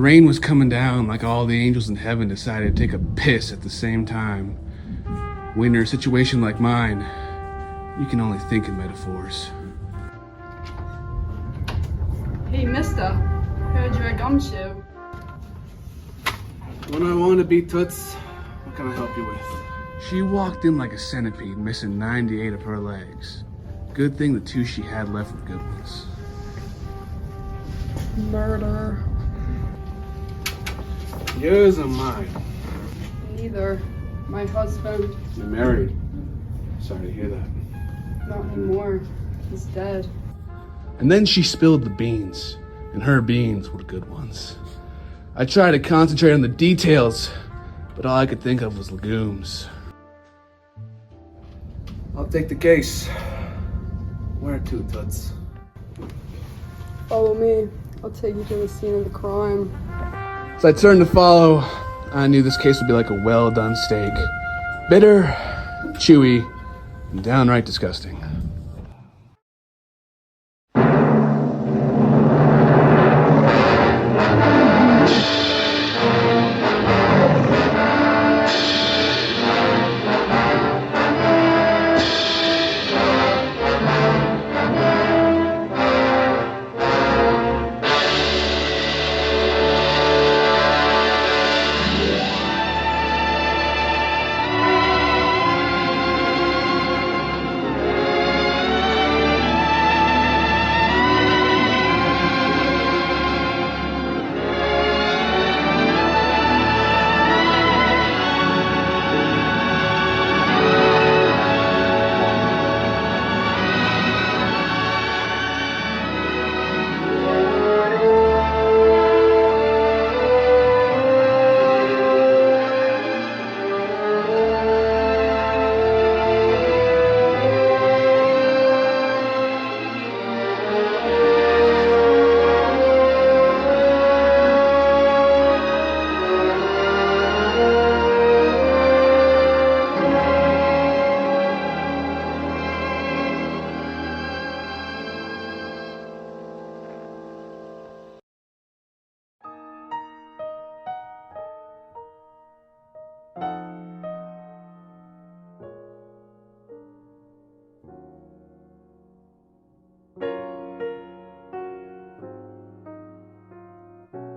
The rain was coming down like all the angels in heaven decided to take a piss at the same time. When you're in a situation like mine, you can only think in metaphors. Hey, mister. Heard you're a gumshoe. When I want to be Toots, what can I help you with? She walked in like a centipede, missing 98 of her legs. Good thing the 2 she had left were good ones. Murder. Yours or mine? Neither. My husband. You're married. Sorry to hear that. Not anymore. He's dead. And then she spilled the beans, and her beans were the good ones. I tried to concentrate on the details, but all I could think of was legumes. I'll take the case. Where to, Toots? Follow me. I'll take you to the scene of the crime. As I turned to follow, I knew this case would be like a well-done steak. Bitter, chewy, and downright disgusting.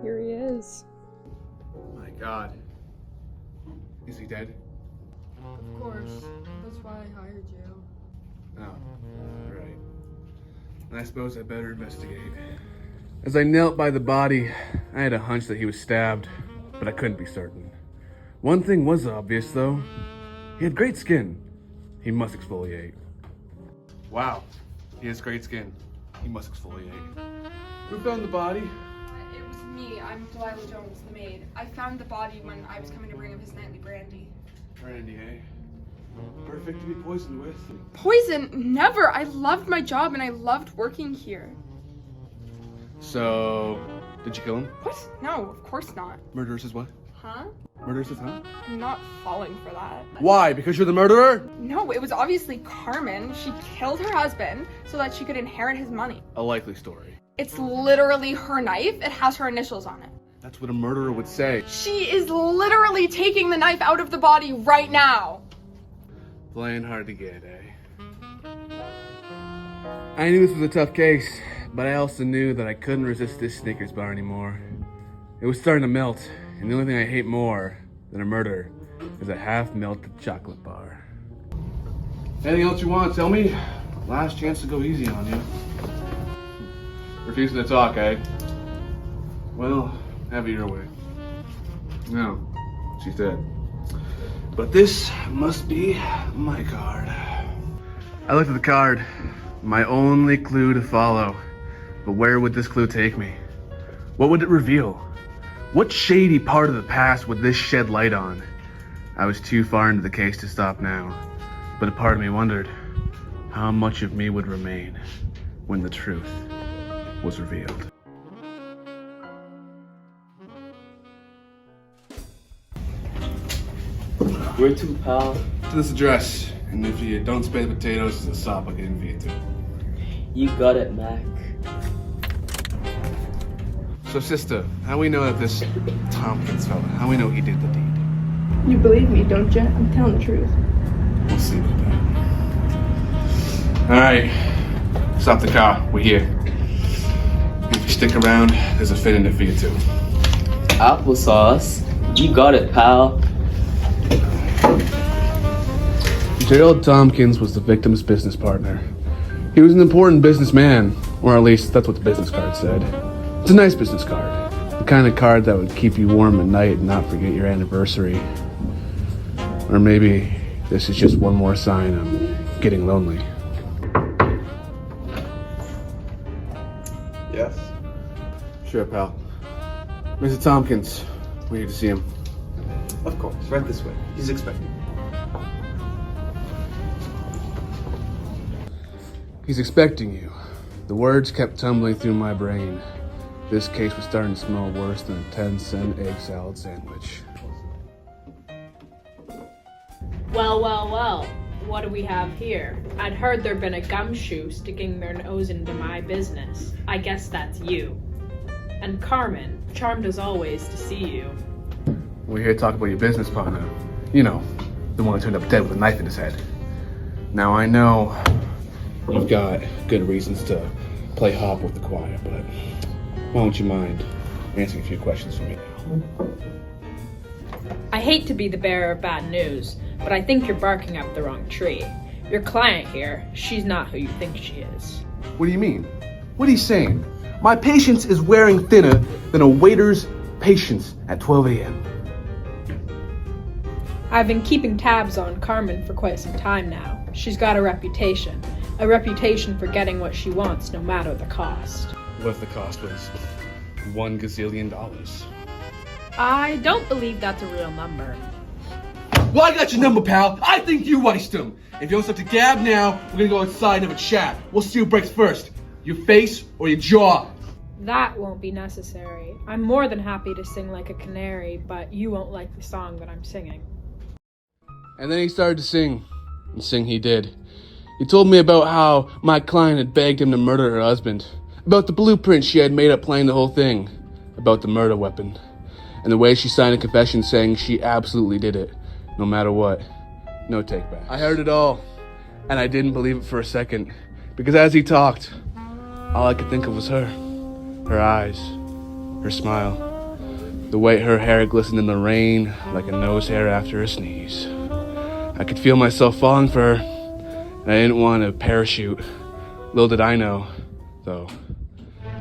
Here he is. My God. Is he dead? Of course. That's why I hired you. Oh, right. And I suppose I better investigate. As I knelt by the body, I had a hunch that he was stabbed, but I couldn't be certain. One thing was obvious, though. He had great skin. He must exfoliate. Wow, he has great skin. He must exfoliate. Who found the body? It was me. I'm Delilah Jones, the maid. I found the body when I was coming to bring him his nightly brandy. Brandy, eh? Perfect to be poisoned with. Poison? Never! I loved my job and I loved working here. So, did you kill him? What? No, of course not. Murderer says what? Huh? Murderer says huh? I'm not falling for that. Why? Because you're the murderer? No, it was obviously Carmen. She killed her husband so that she could inherit his money. A likely story. It's literally her knife. It has her initials on it. That's what a murderer would say. She is literally taking the knife out of the body right now. Playing hard to get, eh? I knew this was a tough case, but I also knew that I couldn't resist this Snickers bar anymore. It was starting to melt, and the only thing I hate more than a murder is a half-melted chocolate bar. Anything else you want, tell me? Last chance to go easy on you. Refusing to talk, eh? Well, have it your way. No, she's dead. But this must be my card. I looked at the card, my only clue to follow. But where would this clue take me? What would it reveal? What shady part of the past would this shed light on? I was too far into the case to stop now, but a part of me wondered how much of me would remain when the truth was revealed. Where to, pal? To this address, and if you don't spare the potatoes, there's a sop I can invite to. You got it, Mac. So, sister, how we know that this Tompkins fella, how we know he did the deed? You believe me, don't you? I'm telling the truth. We'll see about that. All right, stop the car. We're here. If you stick around, there's a fit in it for you too. Applesauce. You got it, pal. Gerald Tompkins was the victim's business partner. He was an important businessman, or at least that's what the business card said. It's a nice business card. The kind of card that would keep you warm at night and not forget your anniversary. Or maybe this is just one more sign I'm getting lonely. Yes? Sure, pal. Mr. Tompkins, we need to see him. Of course, right this way. He's expecting. He's expecting you. The words kept tumbling through my brain. This case was starting to smell worse than a 10-cent egg salad sandwich. Well, what do we have here? I'd heard there'd been a gumshoe sticking their nose into my business. I guess that's you. And Carmen, charmed as always to see you. We're here to talk about your business partner. You know, the one who turned up dead with a knife in his head. Now I know you've got good reasons to play hop with the choir, but why don't you mind answering a few questions for me now? I hate to be the bearer of bad news, but I think you're barking up the wrong tree. Your client here, she's not who you think she is. What do you mean? What are you saying? My patience is wearing thinner than a waiter's patience at 12 a.m. I've been keeping tabs on Carmen for quite some time now. She's got a reputation for getting what she wants no matter the cost. What if the cost was $1 gazillion? I don't believe that's a real number. Well, I got your number, pal. I think you iced him. If you don't stop to gab now, we're gonna go outside and have a chat. We'll see who breaks first. Your face or your jaw? That won't be necessary. I'm more than happy to sing like a canary, but you won't like the song that I'm singing. And then he started to sing. And sing he did. He told me about how my client had begged him to murder her husband. About the blueprint she had made up playing the whole thing. About the murder weapon. And the way she signed a confession saying she absolutely did it. No matter what. No take back. I heard it all. And I didn't believe it for a second. Because as he talked, all I could think of was her. Her eyes. Her smile. The way her hair glistened in the rain like a nose hair after a sneeze. I could feel myself falling for her, and I didn't want to parachute. Little did I know, though,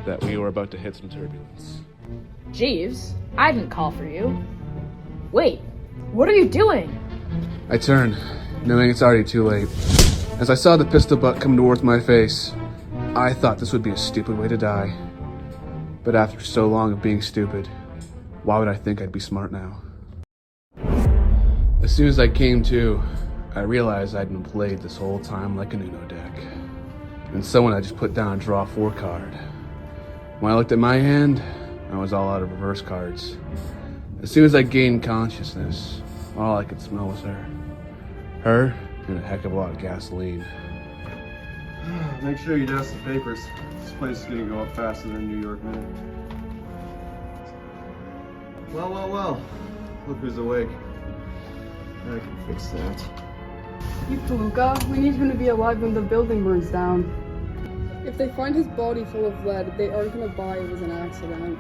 that we were about to hit some turbulence. Jeeves, I didn't call for you. Wait, what are you doing? I turned, knowing it's already too late. As I saw the pistol butt come towards my face, I thought this would be a stupid way to die. But after so long of being stupid, why would I think I'd be smart now? As soon as I came to, I realized I'd been played this whole time like an Uno deck. And someone had just put down a draw 4 card. When I looked at my hand, I was all out of reverse cards. As soon as I gained consciousness, all I could smell was her. Her and a heck of a lot of gasoline. Make sure you dust the papers. This place is gonna go up faster than New York Minute. Well. Look who's awake. I can fix that. You Palooka, we need him to be alive when the building burns down. If they find his body full of lead, they aren't gonna buy it was an accident.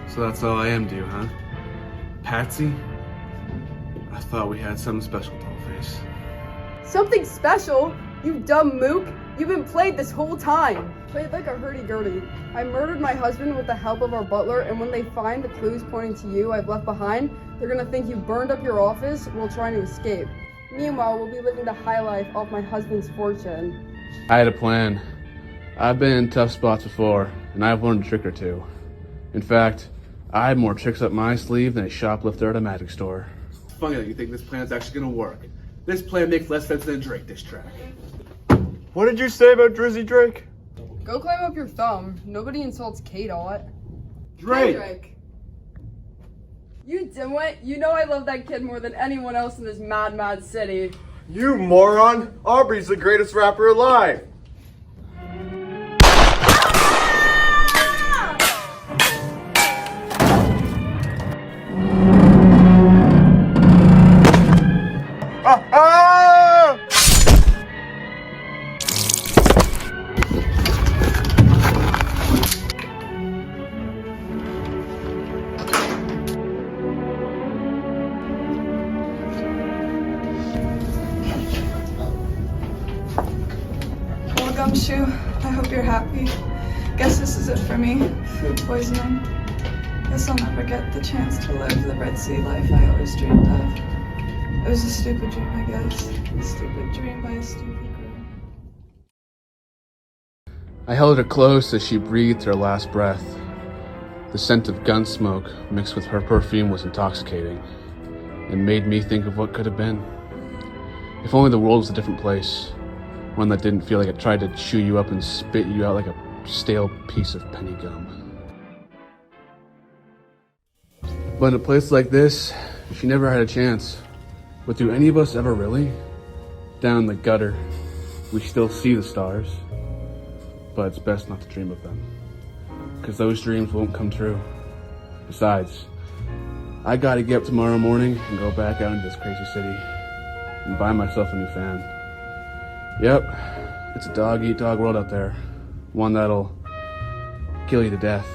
So that's all I am to you, huh? Patsy? I thought we had something special, Dollface. Something special? You dumb mook! You've been played this whole time! Played like a hurdy-gurdy. I murdered my husband with the help of our butler, and when they find the clues pointing to you I've left behind, they're gonna think you burned up your office while trying to escape. Meanwhile, we'll be living the high life off my husband's fortune. I had a plan. I've been in tough spots before, and I've learned a trick or two. In fact, I had more tricks up my sleeve than a shoplifter at a magic store. It's funny that you think this plan's actually gonna work. This plan makes less sense than Drake diss track. What did you say about Drizzy Drake? Go climb up your thumb. Nobody insults K-Dot. Drake! You dimwit, you know I love that kid more than anyone else in this mad city. You moron! Aubrey's the greatest rapper alive! Gumshoe, I hope you're happy. Guess this is it for me. Food poisoning. Guess I'll never get the chance to live the Red Sea life I always dreamed of. It was a stupid dream, I guess. A stupid dream by a stupid girl. I held her close as she breathed her last breath. The scent of gun smoke mixed with her perfume was intoxicating. It made me think of what could have been. If only the world was a different place. One that didn't feel like it tried to chew you up and spit you out like a stale piece of penny gum. But in a place like this, she never had a chance. But do any of us ever really? Down the gutter, we still see the stars. But it's best not to dream of them. Because those dreams won't come true. Besides, I gotta get up tomorrow morning and go back out into this crazy city and buy myself a new fan. Yep, it's a dog-eat-dog world out there. One that'll kill you to death.